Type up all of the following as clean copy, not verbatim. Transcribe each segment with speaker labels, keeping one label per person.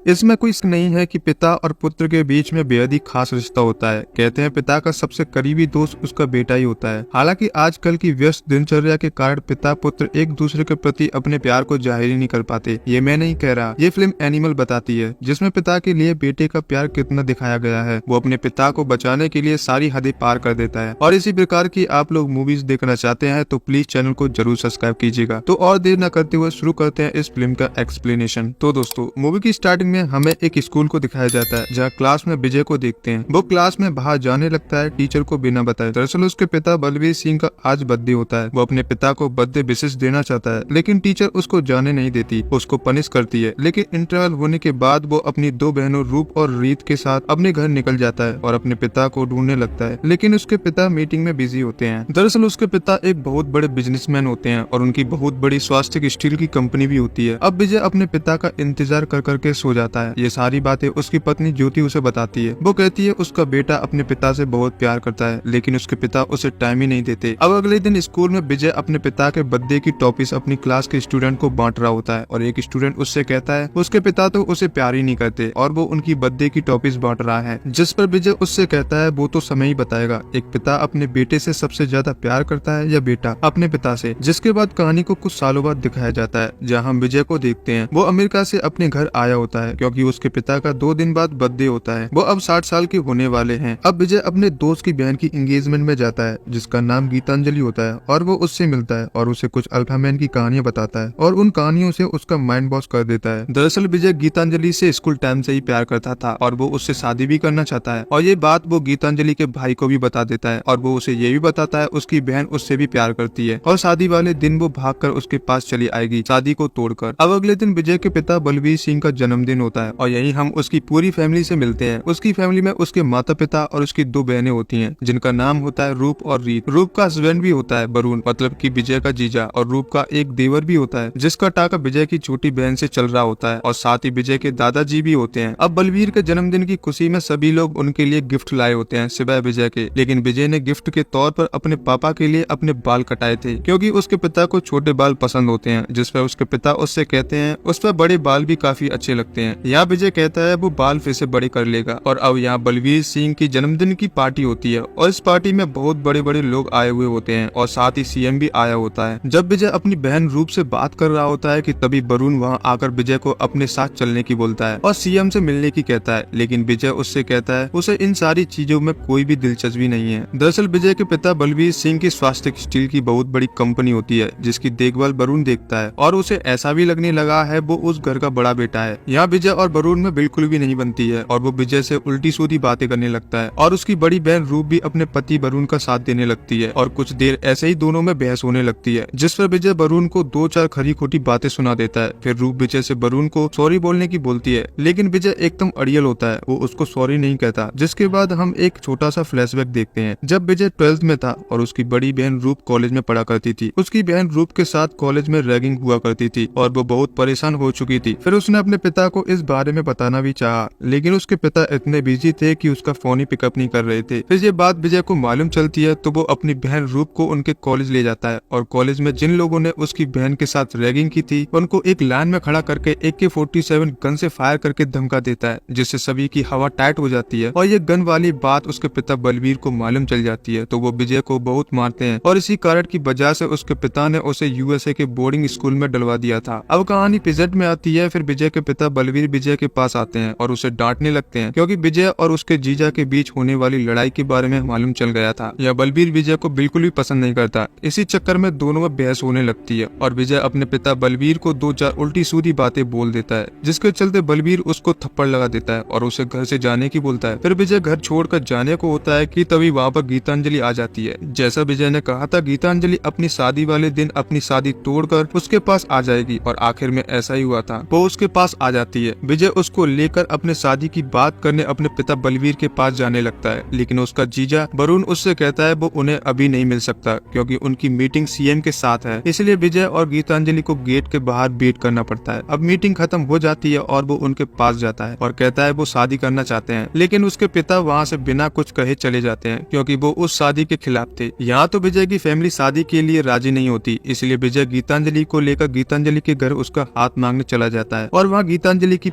Speaker 1: इसमें कोई शक नहीं है कि पिता और पुत्र के बीच में बेहद ही खास रिश्ता होता है। कहते हैं पिता का सबसे करीबी दोस्त उसका बेटा ही होता है। हालांकि आजकल की व्यस्त दिनचर्या के कारण पिता पुत्र एक दूसरे के प्रति अपने प्यार को जाहिर ही नहीं कर पाते। ये मैं नहीं कह रहा, ये फिल्म एनिमल बताती है, जिसमें पिता के लिए बेटे का प्यार कितना दिखाया गया है। वो अपने पिता को बचाने के लिए सारी हदें पार कर देता है। और इसी प्रकार की आप लोग मूवीज देखना चाहते हैं तो प्लीज चैनल को जरूर सब्सक्राइब कीजिएगा। तो और देर न करते हुए शुरू करते हैं इस फिल्म का एक्सप्लेनेशन। तो दोस्तों, मूवी की स्टार्टिंग में हमें एक स्कूल को दिखाया जाता है, जहाँ क्लास में विजय को देखते हैं। वो क्लास में बाहर जाने लगता है टीचर को बिना बताए। दरअसल उसके पिता बलवीर सिंह का आज बर्थडे होता है। वो अपने पिता को बर्थडे विशेष देना चाहता है, लेकिन टीचर उसको जाने नहीं देती, उसको पनिश करती है। लेकिन इंटरवल होने के बाद वो अपनी दो बहनों रूप और रीत के साथ अपने घर निकल जाता है और अपने पिता को ढूंढने लगता है। लेकिन उसके पिता मीटिंग में बिजी होते हैं। दरअसल उसके पिता एक बहुत बड़े बिजनेसमैन होते हैं और उनकी बहुत बड़ी स्वास्थ्य स्टील की कंपनी भी होती है। अब विजय अपने पिता का इंतजार कर करके सो जाता है। ये सारी बातें उसकी पत्नी ज्योति उसे बताती है। वो कहती है उसका बेटा अपने पिता से बहुत प्यार करता है, लेकिन उसके पिता उसे टाइम ही नहीं देते। अब अगले दिन स्कूल में विजय अपने पिता के बर्थडे की टॉफीज अपनी क्लास के स्टूडेंट को बांट रहा होता है और एक स्टूडेंट उससे कहता है उसके पिता तो उसे प्यार ही नहीं करते और वो उनकी बर्थडे की टॉफीज बांट रहा है। जिस पर विजय उससे कहता है वो तो समय ही बताएगा, एक पिता अपने बेटे से सबसे ज्यादा प्यार करता है या बेटा अपने पिता से। जिसके बाद कहानी को कुछ सालों बाद दिखाया जाता है, जहाँ हम विजय को देखते हैं। वो अमेरिका से अपने घर आया होता है क्योंकि उसके पिता का 2 दिन बाद बर्थडे होता है। वो अब 60 साल के होने वाले हैं। अब विजय अपने दोस्त की बहन की एंगेजमेंट में जाता है, जिसका नाम गीतांजलि होता है, और वो उससे मिलता है और उसे कुछ अल्फामैन की कहानियां बताता है और उन कहानियों से उसका माइंड वॉश कर देता है। दरअसल विजय गीतांजलि से स्कूल टाइम से ही प्यार करता था और वो उससे शादी भी करना चाहता है। और ये बात वो गीतांजलि के भाई को भी बता देता है और वो उसे ये भी बताता है उसकी बहन उससे भी प्यार करती है और शादी वाले दिन वो भागकर उसके पास चली आएगी, शादी को तोड़कर। अब अगले दिन विजय के पिता बलवीर सिंह का जन्मदिन होता है और यही हम उसकी पूरी फैमिली से मिलते हैं। उसकी फैमिली में उसके माता पिता और उसकी 2 बहनें होती हैं, जिनका नाम होता है रूप और रीत। रूप का हस्बैंड भी होता है वरुण, मतलब कि विजय का जीजा, और रूप का एक देवर भी होता है जिसका टाका विजय की छोटी बहन से चल रहा होता है, और साथ ही विजय के दादाजी भी होते हैं। अब बलवीर के जन्मदिन की खुशी में सभी लोग उनके लिए गिफ्ट लाए होते हैं सिवाय विजय के। लेकिन विजय ने गिफ्ट के तौर पर अपने पापा के लिए अपने बाल कटाए थे, क्योंकि उसके पिता को छोटे बाल पसंद होते हैं। जिस पर उसके पिता उससे कहते हैं उस पर बड़े बाल भी काफी अच्छे लगते हैं। यहाँ विजय कहता है वो बाल फिर से बड़े कर लेगा। और अब यहाँ बलवीर सिंह की जन्मदिन की पार्टी होती है और इस पार्टी में बहुत बड़े बड़े लोग आए हुए होते हैं और साथ ही सीएम भी आया होता है। जब विजय अपनी बहन रूप से बात कर रहा होता है कि तभी वरुण वहाँ आकर विजय को अपने साथ चलने की बोलता है और सीएम से मिलने की कहता है। लेकिन विजय उससे कहता है उसे इन सारी चीजों में कोई भी दिलचस्पी नहीं है। दरअसल विजय के पिता बलवीर सिंह की स्वास्थ्य स्टील की बहुत बड़ी कंपनी होती है, जिसकी देखभाल वरुण देखता है और उसे ऐसा भी लगने लगा है वो उस घर का बड़ा बेटा है। यहाँ विजय और वरुण में बिल्कुल भी नहीं बनती है और वो विजय से उल्टी सीधी बातें करने लगता है और उसकी बड़ी बहन रूप भी अपने पति वरुण का साथ देने लगती है और कुछ देर ऐसे ही दोनों में बहस होने लगती है, जिस पर विजय वरुण को 2-4 खरी खोटी बातें सुना देता है। फिर रूप विजय से वरुण को सॉरी बोलने की बोलती है, लेकिन विजय एकदम अड़ियल होता है, वो उसको सॉरी नहीं कहता। जिसके बाद हम एक छोटा सा फ्लैशबैक देखते हैं जब विजय 12th में था और उसकी बड़ी बहन रूप कॉलेज में पढ़ा करती थी। उसकी बहन रूप के साथ कॉलेज में रैगिंग हुआ करती थी और वो बहुत परेशान हो चुकी थी। फिर उसने अपने पिता को इस बारे में बताना भी चाहा, लेकिन उसके पिता इतने बिजी थे कि उसका फोन ही पिकअप नहीं कर रहे थे। फिर ये बात विजय को मालूम चलती है तो वो अपनी बहन रूप को उनके कॉलेज ले जाता है और कॉलेज में जिन लोगों ने उसकी बहन के साथ रैगिंग की थी उनको एक लाइन में खड़ा करके AK-47 गन से फायर करके धमका देता है, जिससे सभी की हवा टाइट हो जाती है। और ये गन वाली बात उसके पिता बलवीर को मालूम चल जाती है तो वो विजय को बहुत मारते हैं और इसी कारण की वजह से उसके पिता ने उसे USA के बोर्डिंग स्कूल में डलवा दिया था। अब कहानी प्रेजेंट में आती है। फिर विजय के पिता बलवीर विजय के पास आते हैं और उसे डांटने लगते हैं, क्योंकि विजय और उसके जीजा के बीच होने वाली लड़ाई के बारे में मालूम चल गया था। यह बलवीर विजय को बिल्कुल भी पसंद नहीं करता। इसी चक्कर में दोनों में बहस होने लगती है और विजय अपने पिता बलवीर को 2-4 उल्टी सीधी बातें बोल देता है, जिसके चलते बलवीर उसको थप्पड़ लगा देता है और उसे घर से जाने की बोलता है। फिर विजय घर छोड़कर जाने को होता है कि तभी वहाँ पर गीतांजलि आ जाती है। जैसा विजय ने कहा था, गीतांजलि अपनी शादी वाले दिन अपनी शादी तोड़कर उसके पास आ जाएगी और आखिर में ऐसा ही हुआ था। वो उसके पास आ जाती है। विजय उसको लेकर अपने शादी की बात करने अपने पिता बलवीर के पास जाने लगता है, लेकिन उसका जीजा वरुण उससे कहता है वो उन्हें अभी नहीं मिल सकता क्योंकि उनकी मीटिंग सीएम के साथ है। इसलिए विजय और गीतांजलि को गेट के बाहर वेट करना पड़ता है। अब मीटिंग खत्म हो जाती है और वो उनके पास जाता है और कहता है वो शादी करना चाहते हैं, लेकिन उसके पिता वहाँ से बिना कुछ कहे चले जाते हैं क्योंकि वो उस शादी के खिलाफ थे। यहाँ तो विजय की फैमिली शादी के लिए राजी नहीं होती, इसलिए विजय गीतांजलि को लेकर गीतांजलि के घर उसका हाथ मांगने चला जाता है और वहाँ गीतांजलि की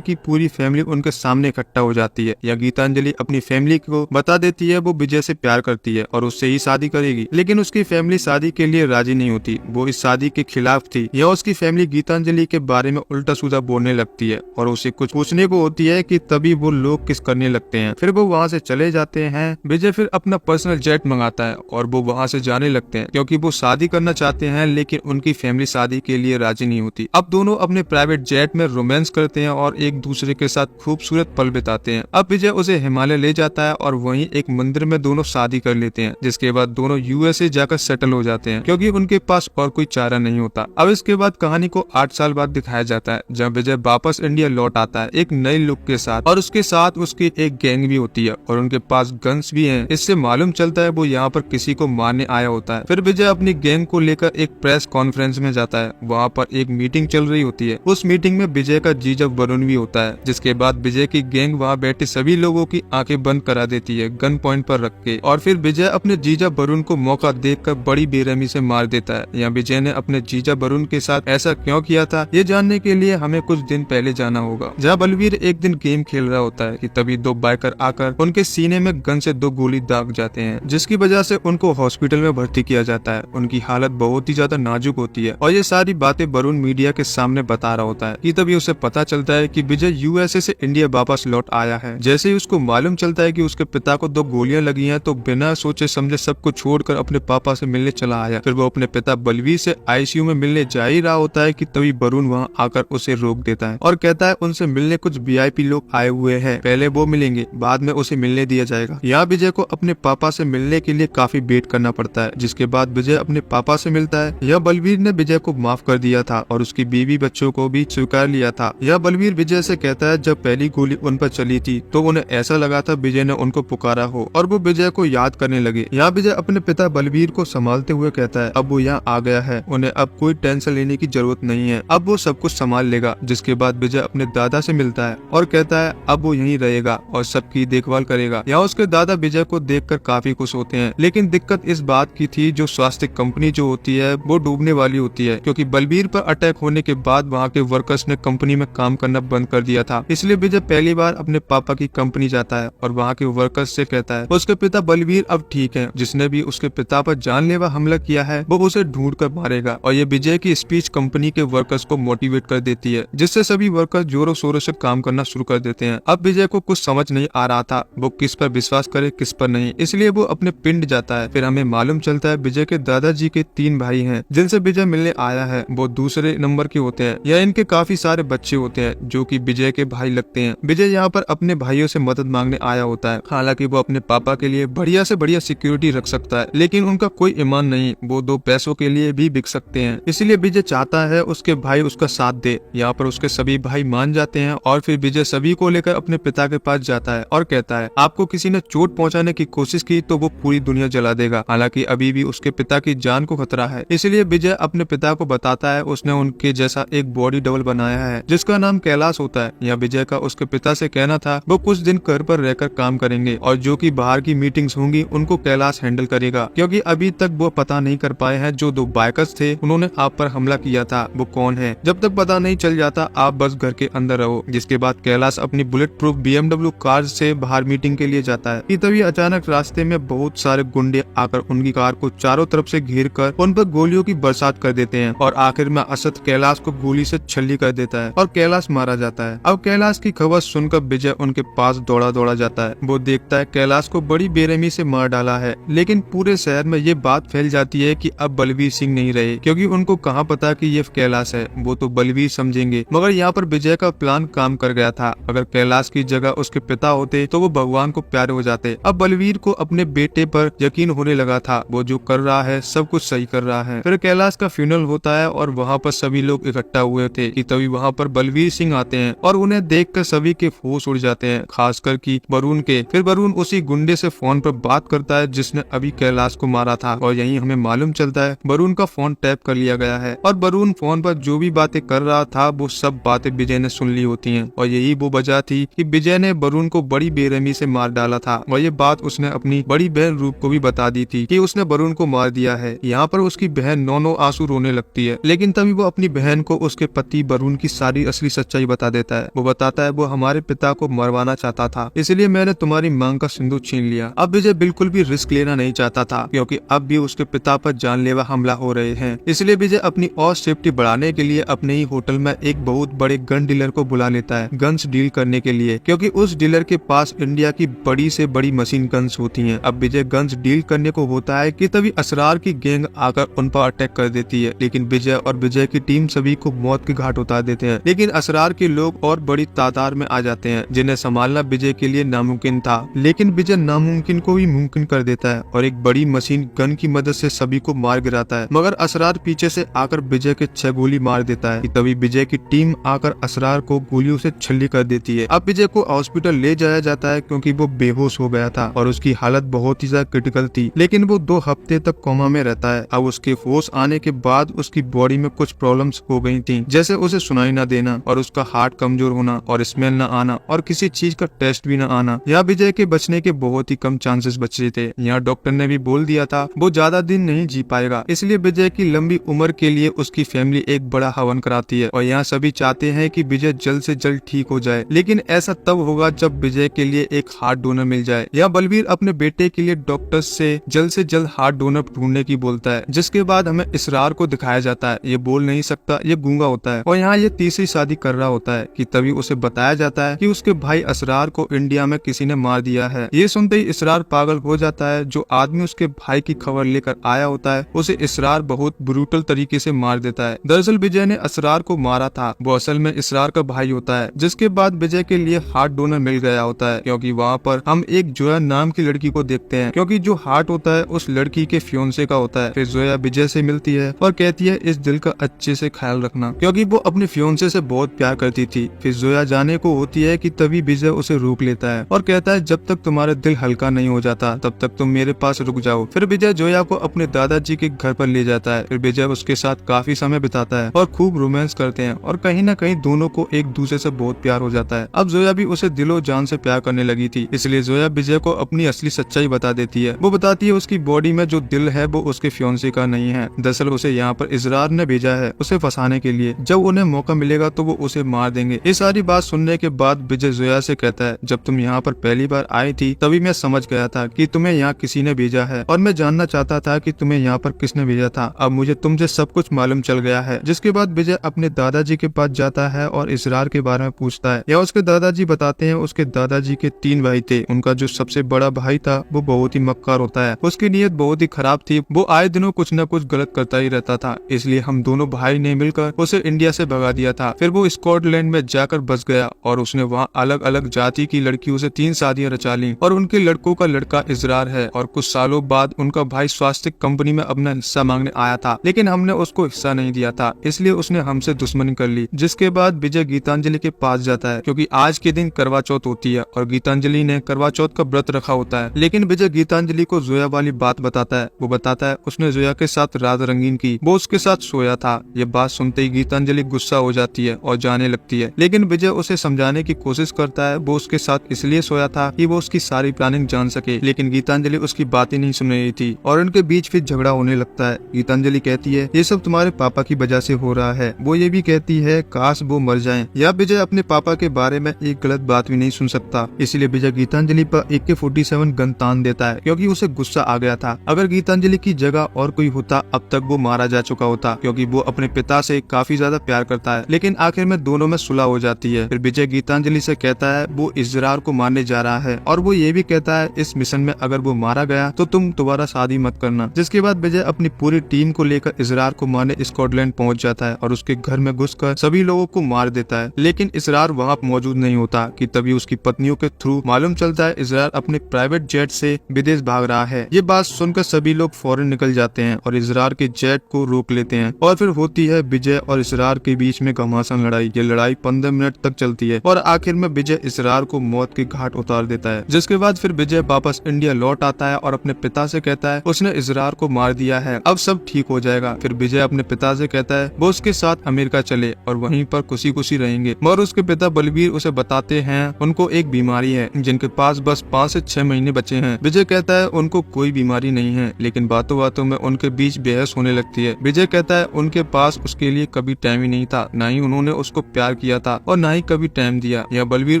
Speaker 1: पूरी फैमिली उनके सामने इकट्ठा हो जाती है। या गीतांजलि अपनी फैमिली को बता देती है वो विजय से प्यार करती है और उससे ही शादी करेगी, लेकिन उसकी फैमिली शादी के लिए राजी नहीं होती, वो इस शादी के खिलाफ थी। या उसकी फैमिली गीतांजलि के बारे में उल्टा सीधा बोलने लगती है और उसे कुछ पूछने को होती है कि तभी वो लोग किस करने लगते हैं। फिर वो वहाँ से चले जाते हैं। विजय फिर अपना पर्सनल जेट मंगाता है और वो वहाँ से जाने लगते हैं क्योंकि वो शादी करना चाहते हैं, लेकिन उनकी फैमिली शादी के लिए राजी नहीं होती। अब दोनों अपने प्राइवेट जेट में रोमांस करते हैं और एक दूसरे के साथ खूबसूरत पल बिताते हैं। अब विजय उसे हिमालय ले जाता है और वहीं एक मंदिर में दोनों शादी कर लेते हैं, जिसके बाद दोनों यूएसए जाकर सेटल हो जाते हैं क्योंकि उनके पास और कोई चारा नहीं होता। अब इसके बाद कहानी को 8 साल बाद दिखाया जाता है, जब विजय वापस इंडिया लौट आता है एक नई लुक के साथ, और उसके साथ उसकी एक गैंग भी होती है और उनके पास गन्स भी हैं। इससे मालूम चलता है वो यहाँ पर किसी को मारने आया होता है। फिर विजय अपनी गैंग को लेकर एक प्रेस कॉन्फ्रेंस में जाता है। वहाँ पर एक मीटिंग चल रही होती है। उस मीटिंग में विजय का जीजा वरुण भी होता है, जिसके बाद विजय की गैंग वहाँ बैठे सभी लोगों की आंखें बंद करा देती है गन पॉइंट पर रख के, और फिर विजय अपने जीजा वरुण को मौका देखकर बड़ी बेरहमी से मार देता है। यहाँ विजय ने अपने जीजा वरुण के साथ ऐसा क्यों किया था, ये जानने के लिए हमें कुछ दिन पहले जाना होगा, जहाँ बलवीर एक दिन गेम खेल रहा होता है कि तभी 2 बाइकर आकर उनके सीने में गन से 2 गोली दाग जाते हैं, जिसकी वजह से उनको हॉस्पिटल में भर्ती किया जाता है। उनकी हालत बहुत ही ज्यादा नाजुक होती है और ये सारी बातें वरुण मीडिया के सामने बता रहा होता है कि तभी उसे पता चलता है कि विजय यूएसए से इंडिया वापस लौट आया है। जैसे ही उसको मालूम चलता है कि उसके पिता को 2 गोलियां लगी हैं, तो बिना सोचे समझे सब कुछ छोड़कर अपने पापा से मिलने चला आया। फिर वो अपने पिता बलवीर से आईसीयू में मिलने जा ही रहा होता है कि तभी वरुण वहाँ आकर उसे रोक देता है और कहता है उनसे मिलने कुछ वीआईपी लोग आए हुए हैं, पहले वो मिलेंगे, बाद में उसे मिलने दिया जाएगा। यहाँ विजय को अपने पापा से मिलने के लिए काफी वेट करना पड़ता है, जिसके बाद विजय अपने पापा से मिलता है। यह बलवीर ने विजय को माफ कर दिया था और उसकी बीवी बच्चों को भी स्वीकार लिया था। यह बलवीर विजय से कहता है जब पहली गोली उन पर चली थी तो उन्हें ऐसा लगा था विजय ने उनको पुकारा हो और वो विजय को याद करने लगे। यहाँ विजय अपने पिता बलवीर को संभालते हुए कहता है अब वो यहाँ आ गया है, उन्हें अब कोई टेंशन लेने की जरूरत नहीं है, अब वो सब कुछ संभाल लेगा। जिसके बाद विजय अपने दादा से मिलता है और कहता है अब वो यहीं रहेगा और सबकी देखभाल करेगा। यहाँ उसके दादा विजय को देखकर काफी खुश होते हैं, लेकिन दिक्कत इस बात की थी जो स्वास्थ्य कंपनी जो होती है वो डूबने वाली होती है, क्योंकि बलवीर पर अटैक होने के बाद वहाँ के वर्कर्स ने कंपनी में काम करना बंद कर दिया था। इसलिए विजय पहली बार अपने पापा की कंपनी जाता है और वहाँ के वर्कर्स से कहता है उसके पिता बलवीर अब ठीक है, जिसने भी उसके पिता पर जानलेवा हमला किया है वो उसे ढूंढ कर मारेगा। और ये विजय की स्पीच कंपनी के वर्कर्स को मोटिवेट कर देती है, जिससे सभी वर्कर्स जोरों शोरों से काम करना शुरू कर देते हैं। अब विजय को कुछ समझ नहीं आ रहा था वो किस पर विश्वास करे किस पर नहीं, इसलिए वो अपने पिंड जाता है। फिर हमें मालूम चलता है विजय के दादाजी के 3 भाई हैं जिनसे विजय मिलने आया है, वो दूसरे नंबर के होते हैं या इनके काफी सारे बच्चे होते हैं जो कि विजय के भाई लगते हैं। विजय यहाँ पर अपने भाइयों से मदद मांगने आया होता है। हालांकि वो अपने पापा के लिए बढ़िया से बढ़िया सिक्योरिटी रख सकता है, लेकिन उनका कोई ईमान नहीं, वो 2 पैसों के लिए भी बिक सकते हैं। इसलिए विजय चाहता है उसके भाई उसका साथ दे। यहाँ पर उसके सभी भाई मान जाते हैं और फिर विजय सभी को लेकर अपने पिता के पास जाता है और कहता है आपको किसी ने चोट पहुंचाने की कोशिश की तो वो पूरी दुनिया जला देगा। हालांकि अभी भी उसके पिता की जान को खतरा है, इसलिए विजय अपने पिता को बताता है उसने उनके जैसा एक बॉडी डबल बनाया है जिसका नाम कैलाश होता है। यह विजय का उसके पिता से कहना था वो कुछ दिन घर पर रहकर काम करेंगे और जो कि बाहर की मीटिंग्स होंगी उनको कैलाश हैंडल करेगा, क्योंकि अभी तक वो पता नहीं कर पाए हैं जो 2 बाइकर्स थे उन्होंने आप पर हमला किया था वो कौन है। जब तक पता नहीं चल जाता आप बस घर के अंदर रहो। जिसके बाद कैलाश अपनी बुलेट प्रूफ BMW कार से बाहर मीटिंग के लिए जाता है कि तभी अचानक रास्ते में बहुत सारे गुंडे आकर उनकी कार को चारों तरफ से घेर कर उन पर गोलियों की बरसात कर देते हैं और आखिर में असद कैलाश को गोली से छल्ली कर देता है और कैलाश मारा जाता है। अब कैलाश की खबर सुनकर विजय उनके पास दौड़ा जाता है। वो देखता है कैलाश को बड़ी बेरहमी से मार डाला है, लेकिन पूरे शहर में ये बात फैल जाती है कि अब बलवीर सिंह नहीं रहे, क्योंकि उनको कहाँ पता कि ये कैलाश है, वो तो बलवीर समझेंगे। मगर यहाँ पर विजय का प्लान काम कर गया था। अगर कैलाश की जगह उसके पिता होते तो वो भगवान को प्यारे हो जाते। अब बलवीर को अपने बेटे पर यकीन होने लगा था, वो जो कर रहा है सब कुछ सही कर रहा है। फिर कैलाश का फ्यूनरल होता है और वहाँ पर सभी लोग इकट्ठा हुए थे कि तभी वहाँ पर बलवीर सिंह आते हैं और उन्हें देखकर सभी के होश उड़ जाते हैं, खासकर कि वरुण के। फिर वरुण उसी गुंडे से फोन पर बात करता है जिसने अभी कैलाश को मारा था और यही हमें मालूम चलता है वरुण का फोन टैप कर लिया गया है और वरुण फोन पर जो भी बातें कर रहा था वो सब बातें विजय ने सुन ली होती हैं और यही वो वजह थी कि विजय ने वरुण को बड़ी बेरहमी से मार डाला था और ये बात उसने अपनी बड़ी बहन रूप को भी बता दी थी कि उसने वरुण को मार दिया है। यहाँ पर उसकी बहन नौ आंसू रोने लगती है, लेकिन तभी वो अपनी बहन को उसके पति वरुण की सारी असली सच्चाई बता देता है। वो बताता है वो हमारे पिता को मरवाना चाहता था, इसलिए मैंने तुम्हारी मांग का सिंदूर छीन लिया। अब विजय बिल्कुल भी रिस्क लेना नहीं चाहता था, क्योंकि अब भी उसके पिता पर जानलेवा हमला हो रहे हैं। इसलिए विजय अपनी और सेफ्टी बढ़ाने के लिए अपने ही होटल में एक बहुत बड़े गन डीलर को बुला लेता है गन्स डील करने के लिए, क्योंकि उस डीलर के पास इंडिया की बड़ी से बड़ी मशीन गन्स होती हैं। अब विजय गन्स डील करने को होता है कि तभी असरार की गैंग आकर उन पर अटैक कर देती है, लेकिन विजय और विजय की टीम सभी को मौत के घाट उतार देते हैं। लेकिन असरार के लोग और बड़ी तादाद में आ जाते हैं, जिन्हें संभालना विजय के लिए नामुमकिन था। लेकिन विजय नामुमकिन को भी मुमकिन कर देता है और एक बड़ी मशीन गन की मदद से सभी को मार गिराता है। मगर असरार पीछे से आकर विजय के 6 गोली मार देता है। तभी विजय की टीम आकर असरार को गोलियों से छल्ली कर देती है। अब विजय को हॉस्पिटल ले जाया जाता है, क्योंकि वो बेहोश हो गया था और उसकी हालत बहुत ही ज्यादा क्रिटिकल थी। लेकिन वो 2 हफ्ते तक कोमा में रहता है। अब उसके होश आने के बाद उसकी बॉडी में कुछ प्रॉब्लम्स हो गई थी, जैसे उसे सुनाई न देना और उसका हार्ट कमजोर होना और स्मेल न आना और किसी चीज का टेस्ट भी न आना। यहाँ विजय के बचने के बहुत ही कम चांसेस बच रहे थे। यहाँ डॉक्टर ने भी बोल दिया था वो ज्यादा दिन नहीं जी पाएगा। इसलिए विजय की लंबी उम्र के लिए उसकी फैमिली एक बड़ा हवन कराती है और यहाँ सभी चाहते हैं कि विजय जल्द से जल्द ठीक हो जाए। लेकिन ऐसा तब होगा जब विजय के लिए एक हार्ट डोनर मिल जाए। यहाँ बलवीर अपने बेटे के लिए डॉक्टर से जल्द हार्ट डोनर ढूंढने की बोलता है, जिसके बाद हमें इसरार को दिखाया जाता है। ये बोल नहीं सकता, ये गूंगा होता है और यहाँ ये तीसरी शादी कर रहा होता है कि तभी उसे बताया जाता है कि उसके भाई असरार को इंडिया में किसी ने मार दिया है। ये सुनते ही इसरार पागल हो जाता है। जो आदमी उसके भाई की खबर लेकर आया होता है उसे इसरार बहुत ब्रूटल तरीके से मार देता है। दरअसल विजय ने असरार को मारा था, वो असल में इसरार का भाई होता है। जिसके बाद विजय के लिए हार्ट डोनर मिल गया होता है, क्योंकि वहाँ पर हम एक जोया नाम की लड़की को देखते हैं, क्योंकि जो हार्ट होता है उस लड़की के फियोंसे का होता है। फिर जोया विजय से मिलती है और कहती है इस दिल का अच्छे से ख्याल रखना, क्योंकि वो अपने फियोंसे से बहुत प्यार करती थी। फिर जोया जाने को होती है कि तभी विजय उसे रोक लेता है और कहता है जब तक तुम्हारा दिल हल्का नहीं हो जाता तब तक तुम मेरे पास रुक जाओ। फिर विजय जोया को अपने दादाजी के घर पर ले जाता है। फिर विजय उसके साथ काफी समय बिताता है और खूब रोमांस करते हैं और कहीं न कहीं दोनों को एक दूसरे से बहुत प्यार हो जाता है। अब जोया भी उसे दिलो जान से प्यार करने लगी थी, इसलिए जोया विजय को अपनी असली सच्चाई बता देती है। वो बताती है उसकी बॉडी में जो दिल है वो उसके फियोंसे का नहीं है। दरअसल उसे यहाँ पर इसरार ने भेजा है उसे फंसाने के लिए। जब उन्हें मौका मिलेगा तो वो उसे मार देंगे। ये सारी बात सुनने के बाद विजय जोया से कहता है जब तुम यहाँ पर पहली बार आई थी तभी मैं समझ गया था कि तुम्हें यहाँ किसी ने भेजा है और मैं जानना चाहता था कि तुम्हें यहाँ पर किसने भेजा था। अब मुझे तुमसे सब कुछ मालूम चल गया है। जिसके बाद विजय अपने दादाजी के पास जाता है और इसरार के बारे में पूछता है। या उसके दादाजी बताते हैं उसके दादाजी के 3 भाई थे। उनका जो सबसे बड़ा भाई था वो बहुत ही मक्कार होता है, उसकी नीयत बहुत ही खराब थी। वो आए दिनों कुछ न कुछ गलत करता ही रहता था, इसलिए हम दोनों भाई ने मिलकर उसे इंडिया से भगा दिया था। फिर वो स्कॉटलैंड में जाकर बस गया और उसने वहाँ अलग अलग जाति की लड़कियों से 3 शादियां रचा ली और उनके लड़कों का लड़का इजरार है। और कुछ सालों बाद उनका भाई स्वास्थ्य कंपनी में अपना हिस्सा मांगने आया था, लेकिन हमने उसको हिस्सा नहीं दिया था, इसलिए उसने हमसे दुश्मनी कर ली। जिसके बाद विजय गीतांजलि के पास जाता है, क्योंकि आज के दिन करवा चौथ होती है और गीतांजलि ने करवा चौथ का व्रत रखा होता है। लेकिन विजय गीतांजलि को जोया वाली बात बताता है। वो बताता है उसने जोया के साथ रात रंगीन की, वो उसके साथ सोया था। ये बात सुनते ही गीतांजलि गुस्सा हो जाती है और जाने लगती है, लेकिन विजय उसे समझाने की कोशिश करता है वो उसके साथ इसलिए सोया था कि वो उसकी सारी प्लानिंग जान सके। लेकिन गीतांजलि उसकी बातें नहीं सुन रही थी और उनके बीच फिर झगड़ा होने लगता है। गीतांजलि कहती है ये सब तुम्हारे पापा की वजह से हो रहा है। वो ये भी कहती है काश वो मर जाएं। या विजय अपने पापा के बारे में एक गलत बात भी नहीं सुन सकता, इसलिए विजय गीतांजलि पर AK-47 गन तान देता है, क्योंकि उसे गुस्सा आ गया था। अगर गीतांजलि की जगह और कोई होता अब तक वो मारा जा चुका होता, क्योंकि वो अपने पिता से काफी ज्यादा प्यार करता है। लेकिन आखिर में दोनों में सुलह हो जाती है। फिर विजय गीतांजलि से कहता है वो इजरार को मारने जा रहा है और वो ये भी कहता है इस मिशन में अगर वो मारा गया तो तुम दोबारा शादी मत करना। जिसके बाद विजय अपनी पूरी टीम को लेकर इजरार को मारने स्कॉटलैंड पहुंच जाता है और उसके घर में घुसकर सभी लोगों को मार देता है। लेकिन इजरार वहाँ मौजूद नहीं होता कि तभी उसकी पत्नियों के थ्रू मालूम चलता है इजरार अपने प्राइवेट जेट से विदेश भाग रहा है। ये बात सुनकर सभी लोग फौरन निकल जाते हैं और इजरार के जेट को रोक लेते हैं और फिर होती है विजय और इजरार के बीच में घमासान लड़ाई। ये लड़ाई 15 मिनट तक चलती है और आखिर में विजय इजरार को मौत के घाट उतार देता है। जिसके बाद फिर विजय वापस इंडिया लौट आता है और अपने पिता से कहता है उसने इजरार को मार दिया है, अब सब ठीक हो जाएगा। फिर विजय अपने पिता से कहता है वो उसके साथ अमेरिका चले और वहीं पर खुशी खुशी रहेंगे। मगर उसके पिता बलवीर उसे बताते हैं उनको एक बीमारी है जिनके पास बस 5 से 6 महीने बचे हैं। विजय कहता है उनको कोई बीमारी नहीं है, लेकिन बातों बातों में उनके बीच बहस होने लगती है। विजय कहता है उनके पास उसके लिए कभी टाइम ही नहीं था, न ही उन्होंने उसको प्यार किया था और ना ही कभी टाइम दिया। यह बलवीर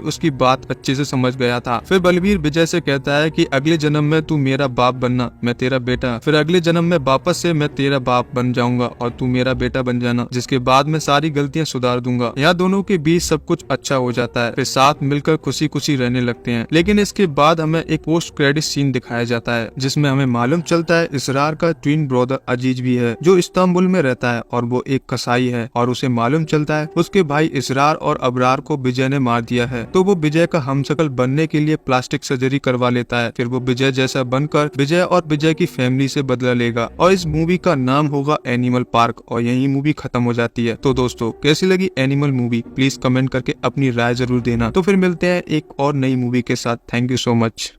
Speaker 1: उसकी बात अच्छे से समझ गया था। फिर बलवीर विजय से कहता है कि अगले जन्म में तू मेरा बाप बनना, मैं तेरा बेटा। फिर अगले जन्म में वापस से मैं तेरा बाप बन जाऊंगा और तू मेरा बेटा बन जाना, जिसके बाद मैं सारी गलतियां सुधार दूंगा। यहाँ दोनों के बीच सब कुछ अच्छा हो जाता है। फिर साथ मिलकर खुशी खुशी रहने लगते हैं। लेकिन इसके बाद हमें एक पोस्ट क्रेडिट सीन दिखाया जाता है, जिसमें हमें मालूम चलता है इसरार का ट्विन ब्रदर अजीज भी है, जो इस्तांबुल में रहता है और वो एक कसाई है। और उसे मालूम चलता है उसके भाई इसरार और अबरार को विजय ने मार दिया है। तो वो विजय का हमशक्ल बनने के लिए प्लास्टिक सर्जरी करवा लेता है। फिर वो विजय जैसा बनकर विजय और विजय की फैमिली से बदला लेगा और इस मूवी का नाम होगा एनिमल पार्क, और यही मूवी खत्म हो जाती है। तो दोस्तों, कैसी लगी एनिमल मूवी, प्लीज कमेंट करके अपनी राय जरूर देना। तो फिर मिलते हैं एक और नई मूवी के साथ। Thank you so much.